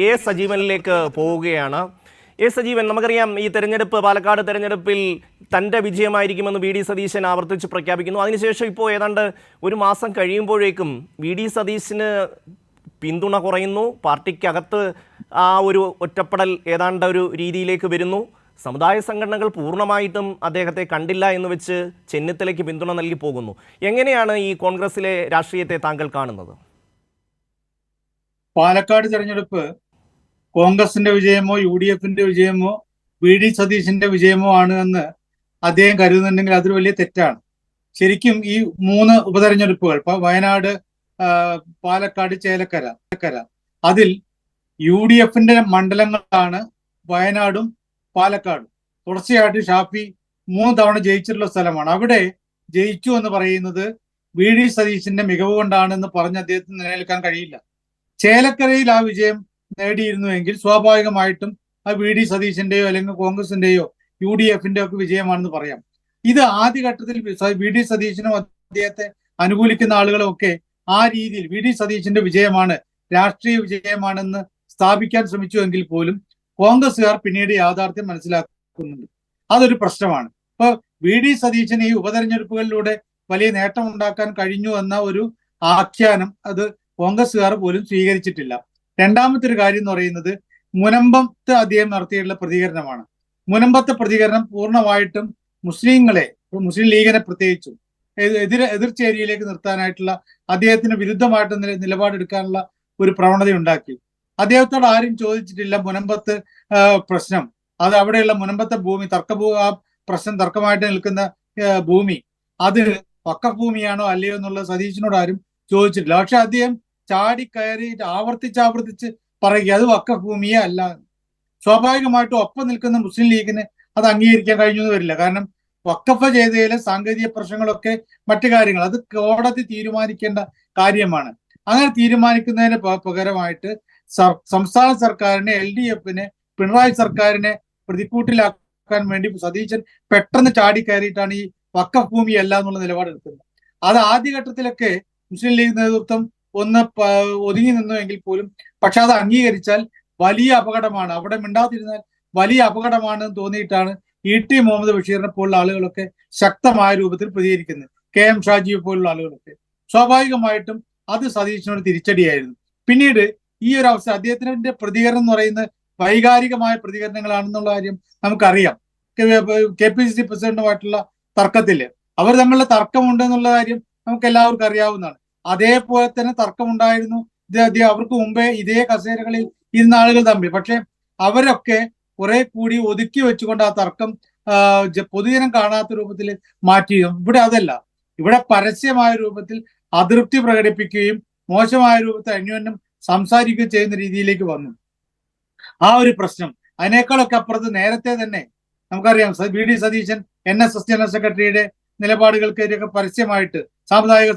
A സജീവനിലേക്ക് പോവുകയാണ്. A Sajeevan, നമുക്കറിയാം ഈ തെരഞ്ഞെടുപ്പ്, പാലക്കാട് തെരഞ്ഞെടുപ്പിൽ തൻ്റെ വിജയമായിരിക്കുമെന്ന് വി ഡി സതീശൻ ആവർത്തിച്ച് പ്രഖ്യാപിക്കുന്നു. അതിനുശേഷം ഇപ്പോൾ ഏതാണ്ട് ഒരു മാസം കഴിയുമ്പോഴേക്കും വി ഡി സതീശന് പിന്തുണ കുറയുന്നു. പാർട്ടിക്കകത്ത് ആ ഒരു ഒറ്റപ്പെടൽ ഏതാണ്ട് ഒരു രീതിയിലേക്ക് വരുന്നു. സമുദായ സംഘടനകൾ പൂർണ്ണമായിട്ടും അദ്ദേഹത്തെ കണ്ടില്ല എന്ന് വെച്ച് ചെന്നിത്തലയ്ക്ക് പിന്തുണ നൽകി പോകുന്നു. എങ്ങനെയാണ് ഈ കോൺഗ്രസിലെ രാഷ്ട്രീയത്തെ താങ്കൾ കാണുന്നത്? പാലക്കാട് തെരഞ്ഞെടുപ്പ് കോൺഗ്രസിന്റെ വിജയമോ UDFന്റെ വിജയമോ വി ഡി സതീശന്റെ വിജയമോ ആണ് എന്ന് അദ്ദേഹം കരുതുന്നുണ്ടെങ്കിൽ അതൊരു വലിയ തെറ്റാണ്. ശരിക്കും ഈ 3 ഉപതെരഞ്ഞെടുപ്പുകൾ, വയനാട്, പാലക്കാട്, ചേലക്കര, അതിൽ UDFന്റെ മണ്ഡലങ്ങളാണ് വയനാടും പാലക്കാടും. തുടർച്ചയായിട്ട് ഷാഫി 3 തവണ ജയിച്ചിട്ടുള്ള സ്ഥലമാണ്. അവിടെ ജയിച്ചു എന്ന് പറയുന്നത് വി ഡി സതീശന്റെ മികവ് കൊണ്ടാണെന്ന് പറഞ്ഞ് അദ്ദേഹത്തിന് നിലനിൽക്കാൻ കഴിയില്ല. ചേലക്കരയിൽ ആ വിജയം നേടിയിരുന്നുവെങ്കിൽ സ്വാഭാവികമായിട്ടും ആ വി ഡി സതീശന്റെയോ അല്ലെങ്കിൽ കോൺഗ്രസിന്റെയോ UDFന്റെ ഒക്കെ വിജയമാണെന്ന് പറയാം. ഇത് ആദ്യഘട്ടത്തിൽ വി ഡി സതീശനും അദ്ദേഹത്തെ അനുകൂലിക്കുന്ന ആളുകളും ഒക്കെ ആ രീതിയിൽ വി ഡി സതീശന്റെ വിജയമാണ്, രാഷ്ട്രീയ വിജയമാണെന്ന് സ്ഥാപിക്കാൻ ശ്രമിച്ചുവെങ്കിൽ പോലും കോൺഗ്രസുകാർ പിന്നീട് യാഥാർത്ഥ്യം മനസ്സിലാക്കുന്നുണ്ട്. അതൊരു പ്രശ്നമാണ്. ഇപ്പൊ വി ഡി സതീശന് ഈ ഉപതെരഞ്ഞെടുപ്പുകളിലൂടെ വലിയ നേട്ടം ഉണ്ടാക്കാൻ കഴിഞ്ഞു എന്ന ഒരു ആഖ്യാനം അത് കോൺഗ്രസുകാർ പോലും സ്വീകരിച്ചിട്ടില്ല. രണ്ടാമത്തെ ഒരു കാര്യം എന്ന് പറയുന്നത് മുനമ്പത്ത് അദ്ദേഹം നടത്തിയിട്ടുള്ള പ്രതികരണമാണ്. മുനമ്പത്തെ പ്രതികരണം പൂർണ്ണമായിട്ടും മുസ്ലിം ലീഗിനെ പ്രത്യേകിച്ചും എതിർചേരിയിലേക്ക് നിർത്താനായിട്ടുള്ള അദ്ദേഹത്തിന് വിരുദ്ധമായിട്ട് നിലപാടെടുക്കാനുള്ള ഒരു പ്രവണത ഉണ്ടാക്കി. അദ്ദേഹത്തോട് ആരും ചോദിച്ചിട്ടില്ല മുനമ്പത്ത് പ്രശ്നം, അത് അവിടെയുള്ള മുനമ്പത്തെ ഭൂമി പ്രശ്നം തർക്കമായിട്ട് നിൽക്കുന്ന ഭൂമി അത് വഖഫ് ഭൂമിയാണോ അല്ലയോ എന്നുള്ളത് സതീശനോട് ആരും ചോദിച്ചിട്ടില്ല. പക്ഷെ അദ്ദേഹം ചാടിക്കയറി ആവർത്തിച്ച് പറയുക അത് വഖഫ് ഭൂമിയേ അല്ല. സ്വാഭാവികമായിട്ടും ഒപ്പം നിൽക്കുന്ന മുസ്ലിം ലീഗിന് അത് അംഗീകരിക്കാൻ കഴിഞ്ഞു വരില്ല. കാരണം വഖഫ് ചെയ്തതിലെ സാങ്കേതിക പ്രശ്നങ്ങളൊക്കെ മറ്റു കാര്യങ്ങൾ അത് കോടതി തീരുമാനിക്കേണ്ട കാര്യമാണ്. അങ്ങനെ തീരുമാനിക്കുന്നതിന് പകരമായിട്ട് സംസ്ഥാന സർക്കാരിനെ, LDFനെ, പിണറായി സർക്കാരിനെ പ്രതിക്കൂട്ടിലാക്കാൻ വേണ്ടി സതീശൻ പെട്ടെന്ന് ചാടിക്കയറിയിട്ടാണ് ഈ വഖഫ് ഭൂമി അല്ല എന്നുള്ള നിലപാടെടുക്കുന്നത്. അത് ആദ്യഘട്ടത്തിലൊക്കെ മുസ്ലിം ലീഗ് നേതൃത്വം ഒന്ന് ഒതുങ്ങി നിന്നുവെങ്കിൽ പോലും പക്ഷെ അത് അംഗീകരിച്ചാൽ വലിയ അപകടമാണ്, അവിടെ മിണ്ടാതിരുന്നാൽ വലിയ അപകടമാണെന്ന് തോന്നിയിട്ടാണ് ET മുഹമ്മദ് ബഷീറിനെ പോലുള്ള ആളുകളൊക്കെ ശക്തമായ രൂപത്തിൽ പ്രതികരിക്കുന്നത്. KM ഷാജിയെ പോലുള്ള ആളുകളൊക്കെ സ്വാഭാവികമായിട്ടും അത് സതീശനോട് തിരിച്ചടിയായിരുന്നു. പിന്നീട് ഈ ഒരു അവസ്ഥ അദ്ദേഹത്തിന്റെ പ്രതികരണം എന്ന് പറയുന്നത് വൈകാരികമായ പ്രതികരണങ്ങളാണെന്നുള്ള കാര്യം നമുക്കറിയാം. KPCC പ്രസിഡന്റുമായിട്ടുള്ള തർക്കത്തില് അവർ തമ്മിലുള്ള തർക്കമുണ്ടെന്നുള്ള കാര്യം നമുക്ക് എല്ലാവർക്കും അറിയാവുന്നതാണ്. അതേപോലെ തന്നെ തർക്കമുണ്ടായിരുന്നു അവർക്ക് മുമ്പേ ഇതേ കസേരകളിൽ ഇരുന്ന ആളുകൾ തമ്മിൽ. പക്ഷെ അവരൊക്കെ കുറെ കൂടി ഒതുക്കി വെച്ചുകൊണ്ട് ആ തർക്കം പൊതുജനം കാണാത്ത രൂപത്തിൽ മാറ്റി. ഇവിടെ അതല്ല, ഇവിടെ പരസ്യമായ രൂപത്തിൽ അതൃപ്തി പ്രകടിപ്പിക്കുകയും മോശമായ രൂപത്തിൽ അന്യോന്യം സംസാരിക്കുകയും ചെയ്യുന്ന രീതിയിലേക്ക് വന്നു. ആ ഒരു പ്രശ്നം അതിനേക്കാളൊക്കെ അപ്പുറത്ത് നേരത്തെ തന്നെ നമുക്കറിയാം V D Satheesan NSS general സെക്രട്ടറിയുടെ നിലപാടുകൾക്കെതിരെയൊക്കെ പരസ്യമായിട്ട് സാമുദായിക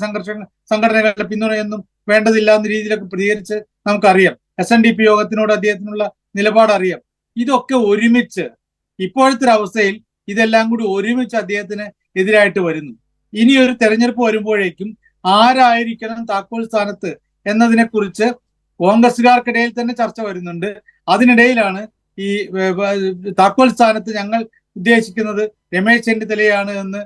സംഘടനകളുടെ പിന്തുണയൊന്നും വേണ്ടതില്ല എന്ന രീതിയിലൊക്കെ പ്രതികരിച്ച് നമുക്കറിയാം. SNDP യോഗത്തിനോട് അദ്ദേഹത്തിനുള്ള നിലപാട് അറിയാം. ഇതൊക്കെ ഒരുമിച്ച് ഇപ്പോഴത്തെ ഒരു അവസ്ഥയിൽ ഇതെല്ലാം കൂടി ഒരുമിച്ച് അദ്ദേഹത്തിന് എതിരായിട്ട് വരുന്നു. ഇനി ഒരു തെരഞ്ഞെടുപ്പ് വരുമ്പോഴേക്കും ആരായിരിക്കണം താക്കോൽ സ്ഥാനത്ത് എന്നതിനെ കുറിച്ച് കോൺഗ്രസുകാർക്കിടയിൽ തന്നെ ചർച്ച വരുന്നുണ്ട്. അതിനിടയിലാണ് ഈ താക്കോൽ സ്ഥാനത്ത് ഞങ്ങൾ ഉദ്ദേശിക്കുന്നത് രമേശ് ചെന്നിത്തലയാണ് എന്ന്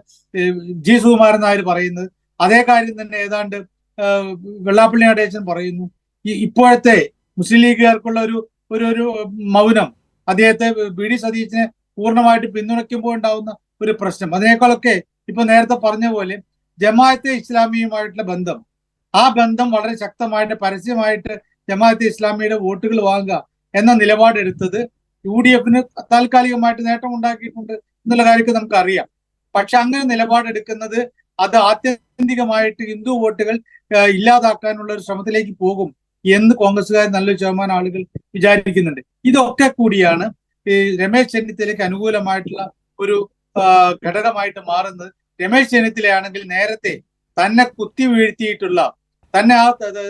G. സുകുമാരൻ നായർ പറയുന്നത്. അതേ കാര്യം തന്നെ ഏതാണ്ട് വെള്ളാപ്പള്ളി നടേശൻ പറയുന്നു. ഇപ്പോഴത്തെ മുസ്ലിം ലീഗുകാർക്കുള്ള ഒരു മൗനം അദ്ദേഹത്തെ വി ഡി സതീശനെ പൂർണ്ണമായിട്ട് പിന്തുണയ്ക്കുമ്പോൾ ഉണ്ടാവുന്ന ഒരു പ്രശ്നം. അതിനേക്കാളൊക്കെ ഇപ്പൊ നേരത്തെ പറഞ്ഞ പോലെ ജമാഅത്തെ ഇസ്ലാമിയുമായിട്ടുള്ള ബന്ധം, ആ ബന്ധം വളരെ ശക്തമായിട്ട് പരസ്യമായിട്ട് ജമാഅത്തെ ഇസ്ലാമിയുടെ വോട്ടുകൾ വാങ്ങുക എന്ന നിലപാടെടുത്തത് UDFന് താൽക്കാലികമായിട്ട് നേട്ടം ഉണ്ടാക്കിയിട്ടുണ്ട് എന്നുള്ള കാര്യമൊക്കെ നമുക്ക് അറിയാം. പക്ഷെ അങ്ങനെ നിലപാടെടുക്കുന്നത് അത് ആത്യന്തികമായിട്ട് ഹിന്ദു വോട്ടുകൾ ഇല്ലാതാക്കാനുള്ള ഒരു ശ്രമത്തിലേക്ക് പോകും എന്ന് കോൺഗ്രസുകാർ നല്ലൊരു ശതമാനം ആളുകൾ വിചാരിക്കുന്നുണ്ട്. ഇതൊക്കെ കൂടിയാണ് ഈ രമേശ് ചെന്നിത്തലയ്ക്ക് അനുകൂലമായിട്ടുള്ള ഒരു ഘടകമായിട്ട് മാറുന്നത്. രമേശ് ചെന്നിത്തലയാണെങ്കിൽ നേരത്തെ തന്നെ കുത്തി വീഴ്ത്തിയിട്ടുള്ള, തന്നെ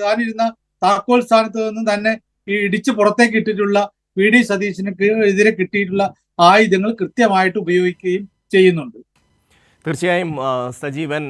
താനിരുന്ന താക്കോൽ സ്ഥാനത്ത് നിന്ന് തന്നെ ഇടിച്ച് പുറത്തേക്ക് ഇട്ടിട്ടുള്ള വി ഡി സതീശന് എതിരെ കിട്ടിയിട്ടുള്ള ആയുധങ്ങൾ കൃത്യമായിട്ട് ഉപയോഗിക്കുകയും ചെയ്യുന്നുണ്ട്. തീർച്ചയായും സജീവൻ,